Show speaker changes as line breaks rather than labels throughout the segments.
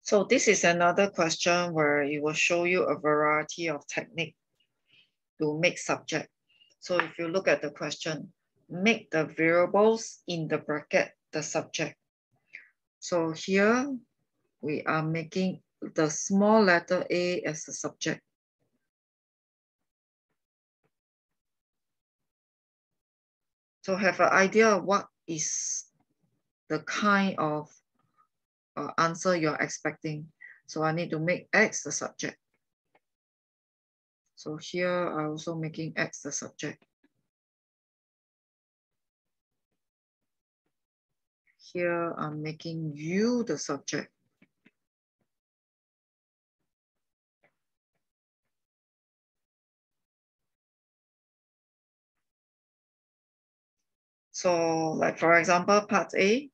So this is another question where it will show you a variety of technique to make subject. So if you look at the question, make the variables in the bracket the subject. So here we are making the small letter A as the subject. So have an idea of what is the kind of answer you're expecting. So I need to make X the subject. So here I'm also making X the subject. Here I'm making U the subject. So like for example, part A,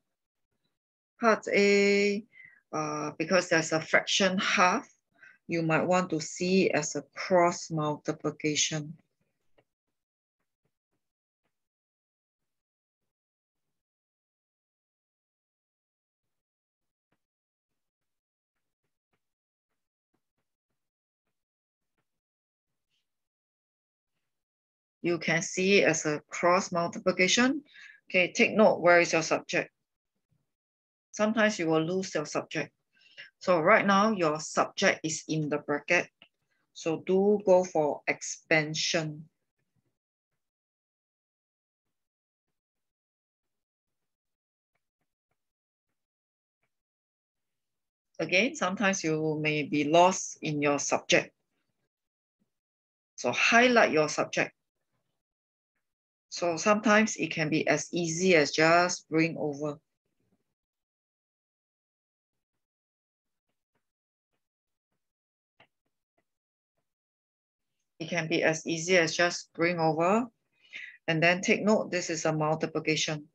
because there's a fraction half, you might want to see it as a cross multiplication. You can see it as a cross multiplication. Okay, take note, where is your subject? Sometimes you will lose your subject. So right now your subject is in the bracket. So do go for expansion. Again, sometimes you may be lost in your subject. So highlight your subject. So sometimes it can be as easy as just bring over. It can be as easy as just bring over. And then take note, this is a multiplication.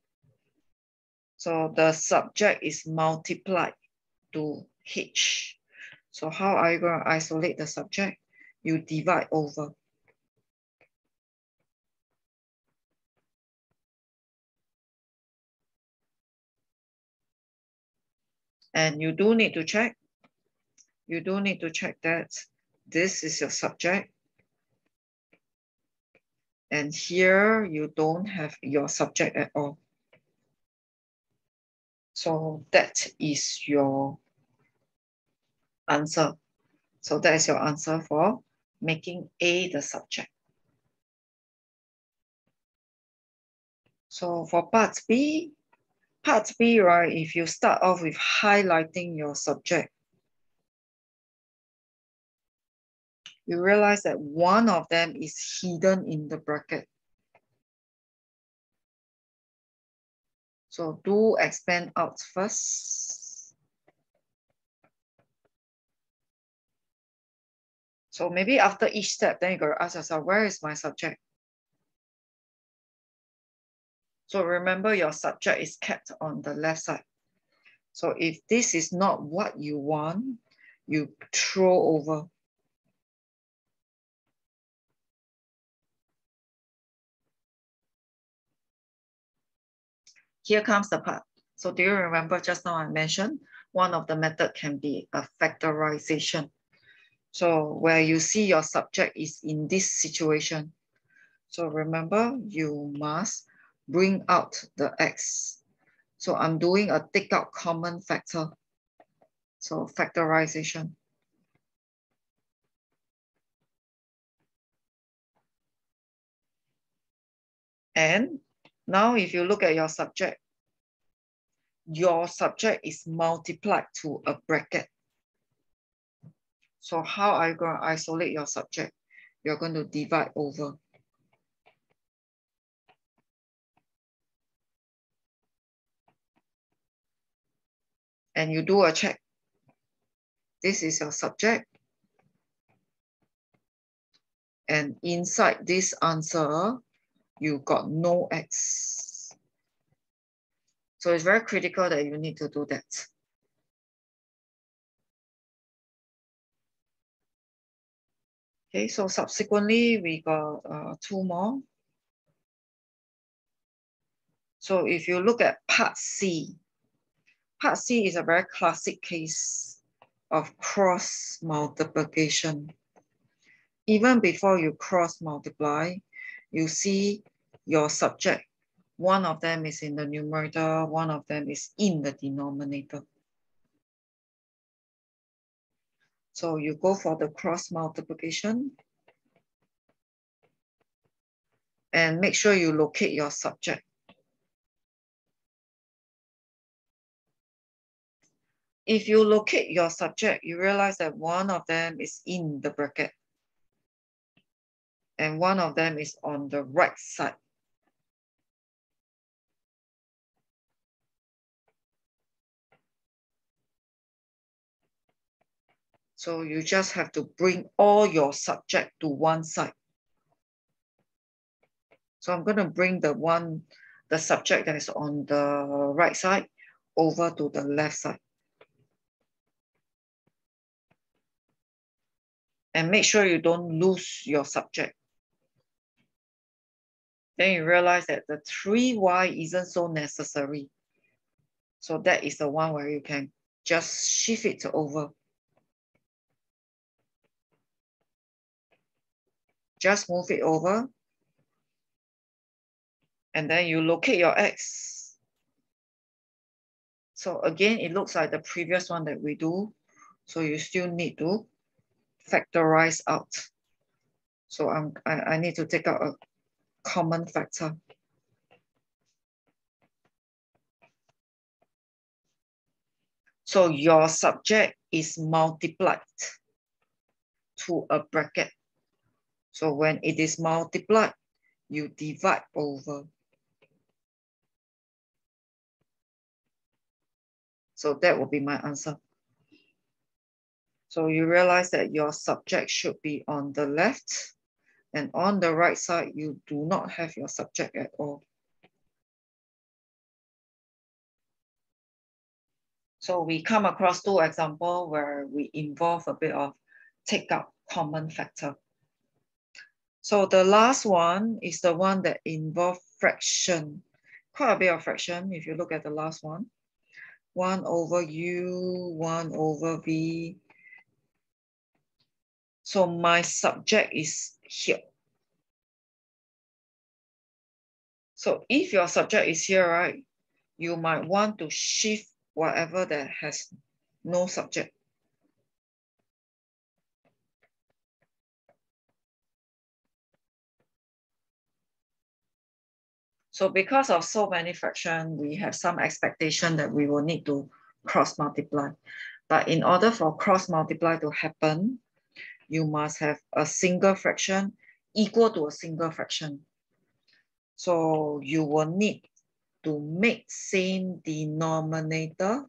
So the subject is multiplied to H. So how are you going to isolate the subject? You divide over. And you do need to check. You do need to check that this is your subject. And here you don't have your subject at all. So that is your answer. So that is your answer for making A the subject. So for part B, right, if you start off with highlighting your subject, you realize that one of them is hidden in the bracket. So do expand out first. So maybe after each step, then you got to ask yourself, where is my subject? So remember your subject is kept on the left side. So if this is not what you want, you throw over. Here comes the part. So do you remember just now I mentioned one of the method can be a factorization. So where you see your subject is in this situation. So remember, you must bring out the X. So I'm doing a take out common factor. So factorization. And now if you look at your subject is multiplied to a bracket. So how are you going to isolate your subject? You're going to divide over. And you do a check. This is your subject. And inside this answer, you got no X. So it's very critical that you need to do that. Okay, so subsequently, we got two more. So if you look at part C is a very classic case. of cross multiplication. Even before you cross multiply, you see your subject. One of them is in the numerator, one of them is in the denominator. So you go for the cross multiplication and make sure you locate your subject. If you locate your subject, you realize that one of them is in the bracket and one of them is on the right side. So you just have to bring all your subject to one side. So I'm going to bring the subject that is on the right side over to the left side. And make sure you don't lose your subject. Then you realize that the 3y isn't so necessary. So that is the one where you can just shift it over. Just move it over. And then you locate your x. So again, it looks like the previous one that we do. So you still need to factorize out. So I need to take out a common factor. So your subject is multiplied to a bracket. So when it is multiplied, you divide over. So that will be my answer. So you realize that your subject should be on the left, and on the right side, you do not have your subject at all. So we come across two examples where we involve a bit of take out common factor. So the last one is the one that involves fraction. Quite a bit of fraction if you look at the last one. 1 over u, 1 over v. So my subject is here. So if your subject is here, right, you might want to shift whatever that has no subject. So because of so many fractions, we have some expectation that we will need to cross multiply. But in order for cross multiply to happen, you must have a single fraction equal to a single fraction. So you will need to make same denominator.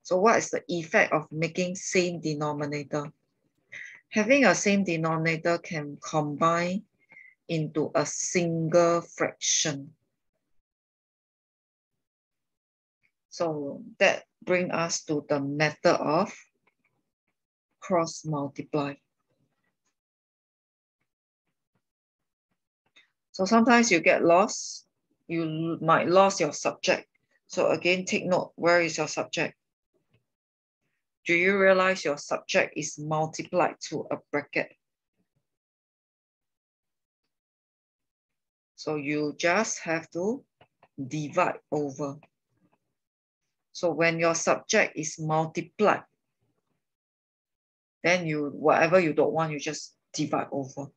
So what is the effect of making same denominator? Having a same denominator can combine into a single fraction. So that brings us to the method of cross multiply. So sometimes you get lost. You might lose your subject. So again, take note, where is your subject? Do you realize your subject is multiplied to a bracket? So you just have to divide over. So when your subject is multiplied, then whatever you don't want, you just divide over.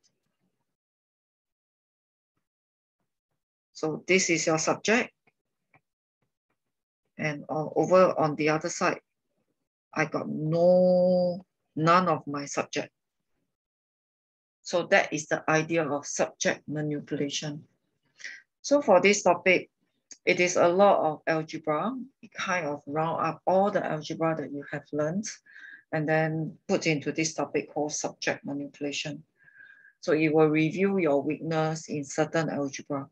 So this is your subject. And over on the other side, I got none of my subject. So that is the idea of subject manipulation. So for this topic, it is a lot of algebra. It kind of round up all the algebra that you have learned and then put into this topic called subject manipulation. So it will review your weakness in certain algebra.